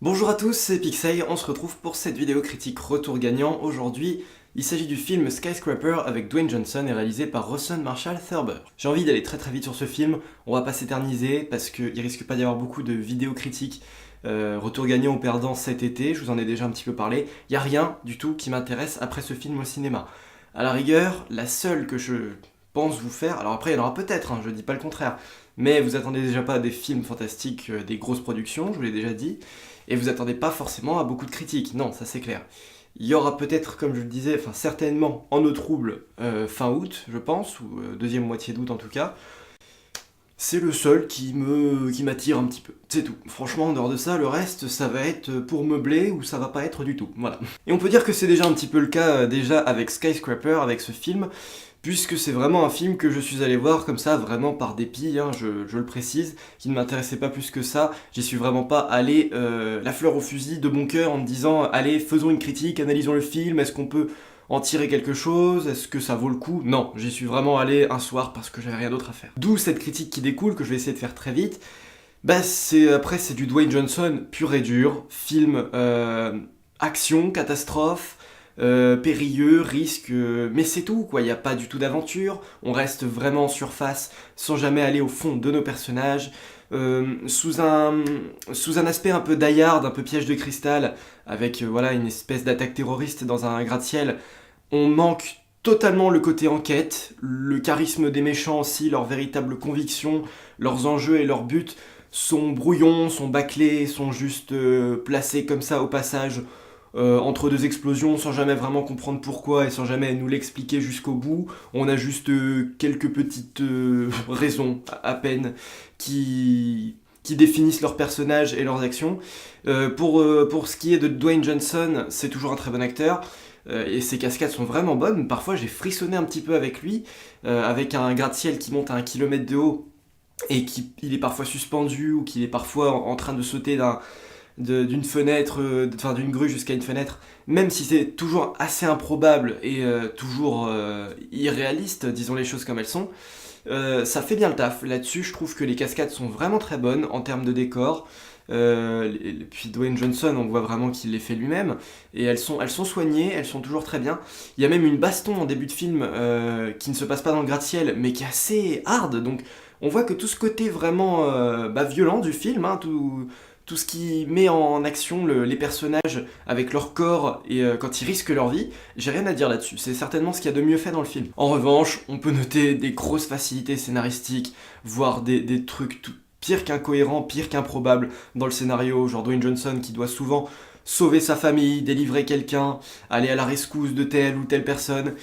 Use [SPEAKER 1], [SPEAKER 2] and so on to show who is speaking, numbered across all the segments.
[SPEAKER 1] Bonjour à tous, c'est Pixel, on se retrouve pour cette vidéo critique retour gagnant. Aujourd'hui, il s'agit du film Skyscraper avec Dwayne Johnson et réalisé par Rawson Marshall Thurber. J'ai envie d'aller très vite sur ce film, on va pas s'éterniser parce qu'il risque pas d'y avoir beaucoup de vidéos critiques retour gagnant ou perdant cet été, je vous en ai déjà un petit peu parlé. Il n'y a rien du tout qui m'intéresse après ce film au cinéma. À la rigueur, la seule que je pense vous faire, alors après il y en aura peut-être, je dis pas le contraire, mais vous attendez déjà pas à des films fantastiques, des grosses productions, je vous l'ai déjà dit, et vous attendez pas forcément à beaucoup de critiques, non, ça c'est clair. Il y aura peut-être, comme je le disais, enfin certainement En eau trouble fin août, je pense, ou deuxième moitié d'août en tout cas. C'est le seul qui m'attire un petit peu, c'est tout. Franchement, en dehors de ça, le reste, ça va être pour meubler ou ça va pas être du tout, voilà. Et on peut dire que c'est déjà un petit peu le cas déjà avec Skyscraper, avec ce film, puisque c'est vraiment un film que je suis allé voir comme ça, vraiment par dépit, je le précise, qui ne m'intéressait pas plus que ça. J'y suis vraiment pas allé la fleur au fusil de mon cœur en me disant allez, faisons une critique, analysons le film, est-ce qu'on peut en tirer quelque chose, est-ce que ça vaut le coup? Non, j'y suis vraiment allé un soir parce que j'avais rien d'autre à faire. D'où cette critique qui découle, que je vais essayer de faire très vite. Bah c'est du Dwayne Johnson pur et dur, film action, catastrophe, périlleux, risque, mais c'est tout quoi, il n'y a pas du tout d'aventure, on reste vraiment en surface sans jamais aller au fond de nos personnages, sous un aspect un peu die-hard, un peu piège de cristal, avec voilà une espèce d'attaque terroriste dans un gratte-ciel, on manque totalement le côté enquête, le charisme des méchants aussi, leurs véritables convictions, leurs enjeux et leurs buts sont brouillons, sont bâclés, sont juste placés comme ça au passage entre deux explosions sans jamais vraiment comprendre pourquoi et sans jamais nous l'expliquer jusqu'au bout. On a juste quelques petites raisons à peine qui définissent leurs personnages et leurs actions. Pour ce qui est de Dwayne Johnson, c'est toujours un très bon acteur. Et ses cascades sont vraiment bonnes. Parfois j'ai frissonné un petit peu avec lui, avec un gratte-ciel qui monte à 1 kilomètre de haut et il est parfois suspendu ou qu'il est parfois en train de sauter d'une fenêtre, enfin d'une grue jusqu'à une fenêtre, même si c'est toujours assez improbable et toujours irréaliste, disons les choses comme elles sont, ça fait bien le taf. Là-dessus, je trouve que les cascades sont vraiment très bonnes en termes de décor. Puis Dwayne Johnson, on voit vraiment qu'il les fait lui-même, et elles sont soignées, elles sont toujours très bien. Il y a même une baston en début de film qui ne se passe pas dans le gratte-ciel, mais qui est assez hard, donc on voit que tout ce côté vraiment violent du film, tout ce qui met en action les personnages avec leur corps et quand ils risquent leur vie, j'ai rien à dire là-dessus. C'est certainement ce qu'il y a de mieux fait dans le film. En revanche, on peut noter des grosses facilités scénaristiques, voire des trucs pire qu'incohérents, pire qu'improbables dans le scénario, genre Dwayne Johnson qui doit souvent sauver sa famille, délivrer quelqu'un, aller à la rescousse de telle ou telle personne.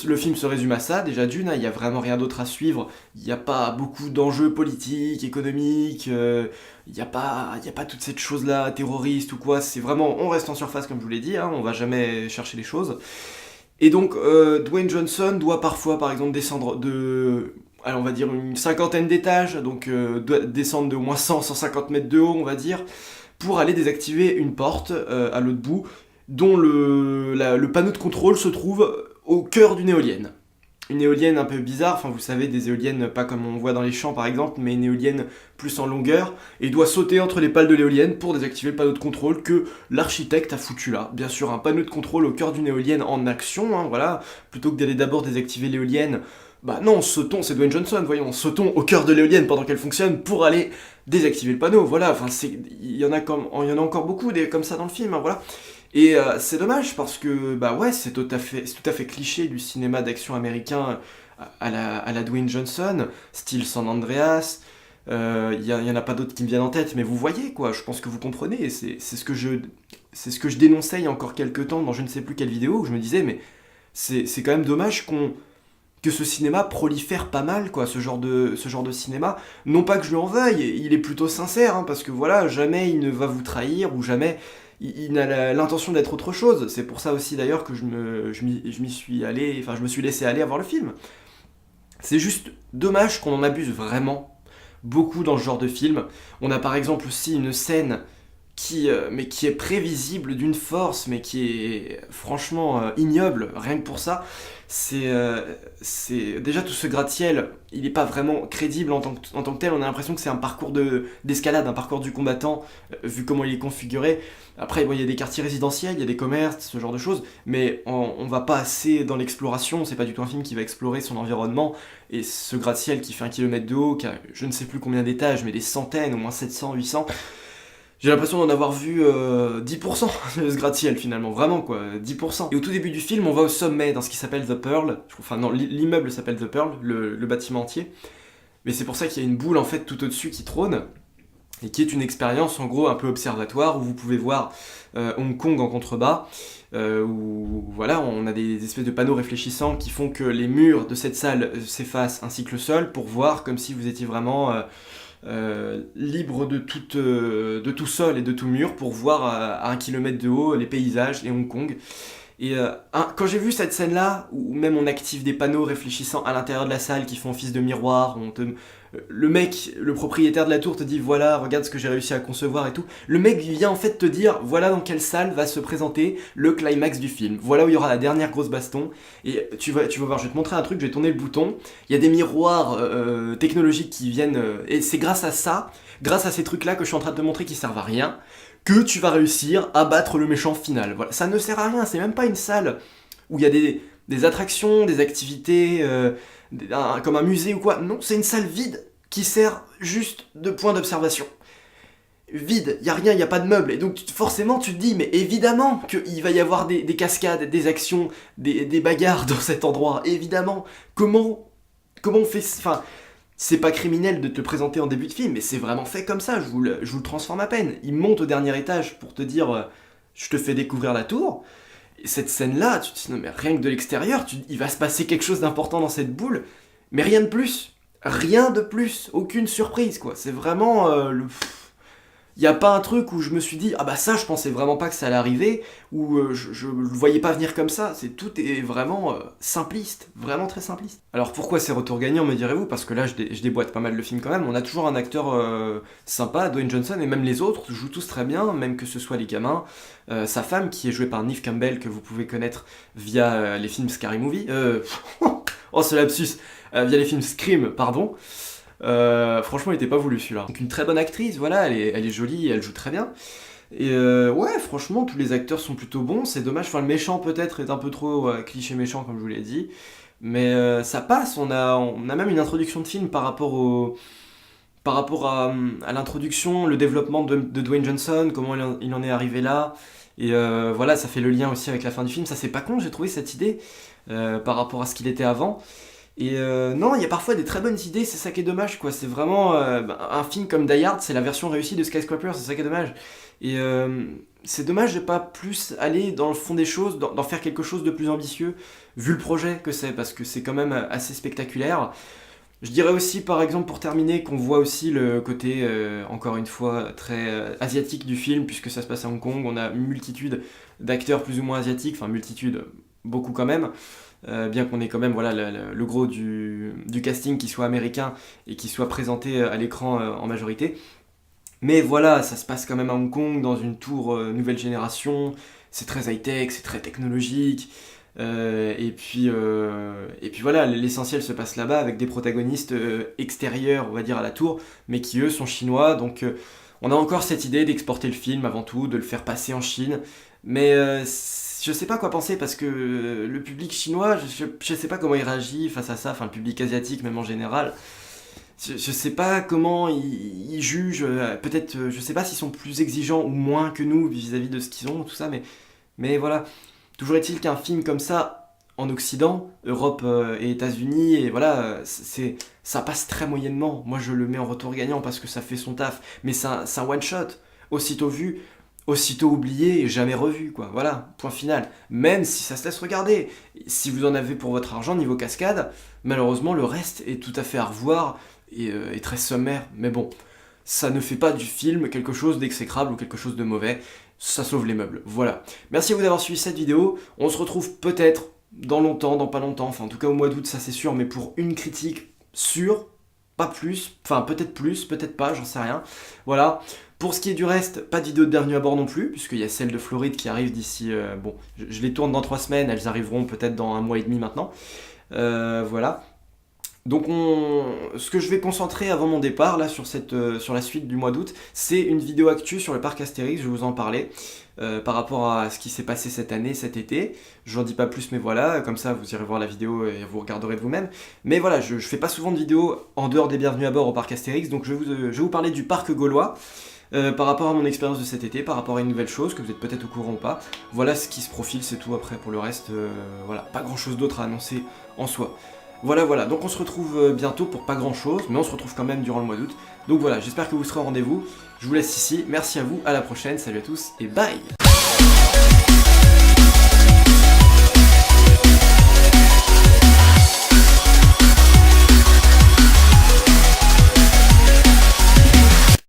[SPEAKER 1] Le film se résume à ça, déjà d'une, il n'y a vraiment rien d'autre à suivre, il n'y a pas beaucoup d'enjeux politiques, économiques, il n'y a pas toute cette chose-là, terroriste ou quoi, c'est vraiment, on reste en surface comme je vous l'ai dit, on va jamais chercher les choses. Et donc, Dwayne Johnson doit parfois, par exemple, descendre de, on va dire une cinquantaine d'étages, donc descendre de au moins 100-150 mètres de haut, on va dire, pour aller désactiver une porte à l'autre bout, dont le panneau de contrôle se trouve au cœur d'une éolienne. Une éolienne un peu bizarre, enfin vous savez, des éoliennes pas comme on voit dans les champs par exemple, mais une éolienne plus en longueur, et doit sauter entre les pales de l'éolienne pour désactiver le panneau de contrôle que l'architecte a foutu là. Bien sûr, un panneau de contrôle au cœur d'une éolienne en action, voilà, plutôt que d'aller d'abord désactiver l'éolienne. Bah non, sautons, c'est Dwayne Johnson, voyons, sautons au cœur de l'éolienne pendant qu'elle fonctionne pour aller désactiver le panneau, voilà, enfin il y en a encore beaucoup comme ça dans le film, voilà. Et c'est dommage parce que bah ouais, c'est tout à fait cliché du cinéma d'action américain à la Dwayne Johnson, style San Andreas. Il y en a pas d'autres qui me viennent en tête, mais vous voyez quoi, je pense que vous comprenez. Et c'est ce que je dénonçais il y a encore quelques temps dans je ne sais plus quelle vidéo où je me disais mais c'est quand même dommage que ce cinéma prolifère pas mal, quoi, ce genre de cinéma. Non pas que je lui en veuille, il est plutôt sincère, parce que voilà, jamais il ne va vous trahir, ou jamais il n'a l'intention d'être autre chose. C'est pour ça aussi d'ailleurs que je me suis laissé aller à voir le film. C'est juste dommage qu'on en abuse vraiment beaucoup dans ce genre de film. On a par exemple aussi une scène mais qui est prévisible d'une force, mais qui est franchement ignoble, rien que pour ça. C'est déjà tout ce gratte-ciel, il n'est pas vraiment crédible en tant que tel. On a l'impression que c'est un parcours d'escalade, un parcours du combattant, vu comment il est configuré. Après, bon, il y a des quartiers résidentiels, il y a des commerces, ce genre de choses, mais on va pas assez dans l'exploration. C'est pas du tout un film qui va explorer son environnement. Et ce gratte-ciel qui fait 1 kilomètre de haut, qui a je ne sais plus combien d'étages, mais des centaines, au moins 700, 800. J'ai l'impression d'en avoir vu 10% de ce gratte-ciel finalement, vraiment quoi, 10%. Et au tout début du film, on va au sommet dans ce qui s'appelle The Pearl. Enfin non, l'immeuble s'appelle The Pearl, le bâtiment entier. Mais c'est pour ça qu'il y a une boule en fait tout au-dessus qui trône, et qui est une expérience en gros un peu observatoire, où vous pouvez voir Hong Kong en contrebas, où voilà, on a des espèces de panneaux réfléchissants qui font que les murs de cette salle s'effacent, ainsi que le sol, pour voir comme si vous étiez vraiment... libre de tout sol et de tout mur, pour voir à 1 kilomètre de haut les paysages et Hong Kong. Et quand j'ai vu cette scène là, où même on active des panneaux réfléchissants à l'intérieur de la salle qui font office de miroir, le mec, le propriétaire de la tour te dit voilà, regarde ce que j'ai réussi à concevoir et tout. Le mec vient en fait te dire voilà dans quelle salle va se présenter le climax du film. Voilà où il y aura la dernière grosse baston. Et tu vas voir, je vais te montrer un truc, je vais tourner le bouton. Il y a des miroirs technologiques qui viennent. Et c'est grâce à ça, grâce à ces trucs là que je suis en train de te montrer qui servent à rien, que tu vas réussir à battre le méchant final. Voilà, ça ne sert à rien, c'est même pas une salle où il y a des attractions, des activités, comme un musée ou quoi. Non, c'est une salle vide qui sert juste de point d'observation. Vide, y a rien, y a pas de meubles. Et donc forcément tu te dis, mais évidemment qu'il va y avoir des cascades, des actions, des bagarres dans cet endroit. Évidemment, comment on fait... Enfin, c'est pas criminel de te présenter en début de film, mais c'est vraiment fait comme ça, je vous le transforme à peine. Il monte au dernier étage pour te dire je te fais découvrir la tour. Et cette scène-là, tu te dis non mais rien que de l'extérieur, il va se passer quelque chose d'important dans cette boule, mais rien de plus. Rien de plus, aucune surprise quoi. C'est vraiment Il n'y a pas un truc où je me suis dit ah bah ça je pensais vraiment pas que ça allait arriver, ou je le voyais pas venir comme ça. Tout est vraiment simpliste, vraiment très simpliste. Alors pourquoi c'est retour gagnant, me direz-vous? Parce que là je déboîte pas mal le film quand même. On a toujours un acteur sympa, Dwayne Johnson, et même les autres jouent tous très bien, même que ce soit les gamins. Sa femme qui est jouée par Neve Campbell, que vous pouvez connaître via les films Scary Movie. Oh ce lapsus, via les films Scream, pardon. Franchement, il était pas voulu celui-là. Donc une très bonne actrice, voilà, elle est jolie, elle joue très bien. Et ouais, franchement, tous les acteurs sont plutôt bons. C'est dommage, enfin le méchant peut-être est un peu trop cliché méchant comme je vous l'ai dit, mais ça passe. On a même une introduction de film par rapport à l'introduction, le développement de Dwayne Johnson, comment il en est arrivé là. Et voilà, ça fait le lien aussi avec la fin du film. Ça c'est pas con, j'ai trouvé cette idée par rapport à ce qu'il était avant. Et non, il y a parfois des très bonnes idées, c'est ça qui est dommage quoi. C'est vraiment un film comme Die Hard, c'est la version réussie de Skyscraper, c'est ça qui est dommage. Et c'est dommage de pas plus aller dans le fond des choses, d'en faire quelque chose de plus ambitieux, vu le projet que c'est, parce que c'est quand même assez spectaculaire. Je dirais aussi par exemple pour terminer qu'on voit aussi le côté encore une fois très asiatique du film, puisque ça se passe à Hong Kong. On a une multitude d'acteurs plus ou moins asiatiques, enfin multitude, beaucoup quand même. Bien qu'on ait quand même voilà, le gros du casting qui soit américain et qui soit présenté à l'écran en majorité. Mais voilà, ça se passe quand même à Hong Kong, dans une tour nouvelle génération, c'est très high-tech, c'est très technologique, et puis voilà, l'essentiel se passe là-bas avec des protagonistes extérieurs, on va dire, à la tour, mais qui eux sont chinois, donc on a encore cette idée d'exporter le film avant tout, de le faire passer en Chine, mais je sais pas quoi penser parce que le public chinois, je sais pas comment il réagit face à ça, enfin le public asiatique même en général. Je sais pas comment ils jugent, peut-être, je sais pas s'ils sont plus exigeants ou moins que nous vis-à-vis de ce qu'ils ont, tout ça, mais voilà. Toujours est-il qu'un film comme ça, en Occident, Europe et États-Unis, et voilà, ça passe très moyennement. Moi je le mets en retour gagnant parce que ça fait son taf, mais c'est un one-shot, aussitôt vu, aussitôt oublié et jamais revu, quoi. Voilà, point final. Même si ça se laisse regarder. Si vous en avez pour votre argent niveau cascade, malheureusement le reste est tout à fait à revoir et très sommaire. Mais bon, ça ne fait pas du film quelque chose d'exécrable ou quelque chose de mauvais. Ça sauve les meubles. Voilà. Merci à vous d'avoir suivi cette vidéo. On se retrouve peut-être dans longtemps, dans pas longtemps, enfin en tout cas au mois d'août, ça c'est sûr, mais pour une critique sûre, pas plus, enfin peut-être plus, peut-être pas, j'en sais rien. Voilà. Pour ce qui est du reste, pas de vidéo de bienvenue à bord non plus, puisqu'il y a celle de Floride qui arrive d'ici... bon, je les tourne dans 3 semaines, elles arriveront peut-être dans 1 mois et demi maintenant. Voilà. Donc ce que je vais concentrer avant mon départ là sur la suite du mois d'août, c'est une vidéo actu sur le parc Astérix, je vais vous en parler par rapport à ce qui s'est passé cette année, cet été. Je n'en dis pas plus mais voilà, comme ça vous irez voir la vidéo et vous regarderez de vous-même. Mais voilà, je fais pas souvent de vidéos en dehors des bienvenus à bord au parc Astérix, donc je vais vous parler du parc gaulois. Par rapport à mon expérience de cet été, par rapport à une nouvelle chose que vous êtes peut-être au courant ou pas. Voilà ce qui se profile, c'est tout. Après pour le reste, voilà, pas grand chose d'autre à annoncer en soi. Voilà, donc on se retrouve bientôt pour pas grand chose, mais on se retrouve quand même durant le mois d'août. Donc voilà, j'espère que vous serez au rendez-vous. Je vous laisse ici, merci à vous, à la prochaine, salut à tous et bye.